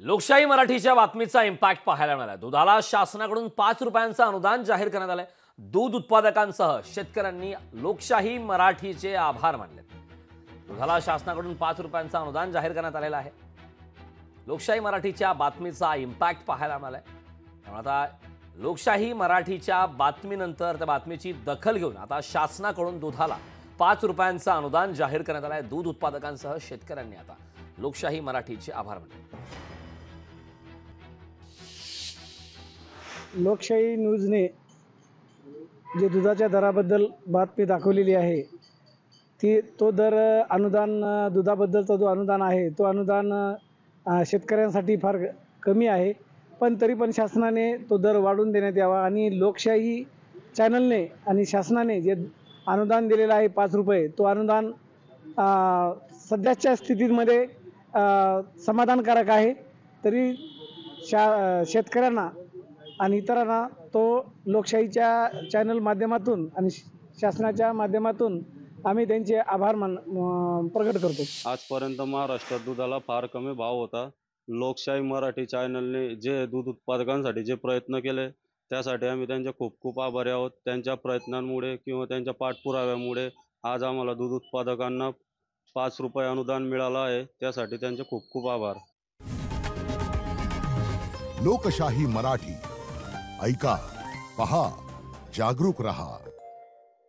लोकशाही मराठीच्या बातमीचा इम्पॅक्ट पाहायला मिळाला। दुधाला शासनाकडून 5 रुपयांचं अनुदान जाहीर करण्यात आलंय। दूध उत्पादकांसह शेतकऱ्यांनी लोकशाही मराठीचे आभार मानले। दुधाला शासनाकडून 5 रुपयांचं अनुदान जाहीर करण्यात आलेलं आहे। लोकशाही मराठीच्या बातमीचा इम्पॅक्ट पाहायला मिळालाय। त्यामुळे आता लोकशाही मराठीच्या बातमीनंतर त्या बातमीची दखल घेऊन आता शासनाकडून दुधाला 5 रुपयांचं अनुदान जाहीर करण्यात आलंय। दूध उत्पादकांसह शेतकऱ्यांनी आता लोकशाही मराठीचे आभार मानले। लोकशाही न्यूजने जे दुधाच्या दराबद्दल बातमी दाखवलेली आहे तो दर अनुदान दुधाबद्दलचा जो अनुदान आहे तो अनुदान शेतकऱ्यांसाठी फार कमी आहे, पण तरी पण शासनाने तो दर वाढवून देण्यात यावा आणि लोकशाही चॅनलने आणि शासनाने जे अनुदान दिलेलं आहे 5 रुपये तो अनुदान सध्याच्या स्थितीमध्ये समाधानकारक आहे। तरी शेतकऱ्यांना आणि इतरांना तो लोकशाहीच्या चॅनल माध्यमातून आणि शासनाच्या माध्यमातून आम्ही त्यांचे आभार प्रकट करतो। आजपर्यंत महाराष्ट्रात दुधाला फार कमी भाव होता। लोकशाही मराठी चॅनलने जे दूध उत्पादकांसाठी जे प्रयत्न केले त्यासाठी आम्ही त्यांचे खूप खूप आभारी आहोत। त्यांच्या प्रयत्नांमुळे किंवा त्यांच्या पाठपुराव्यामुळे आज आम्हाला दूध उत्पादकांना 5 रुपये अनुदान मिळालं आहे, त्यासाठी त्यांचे खूप खूप आभार। लोकशाही मराठी ऐका, पहा, जागरूक रहा।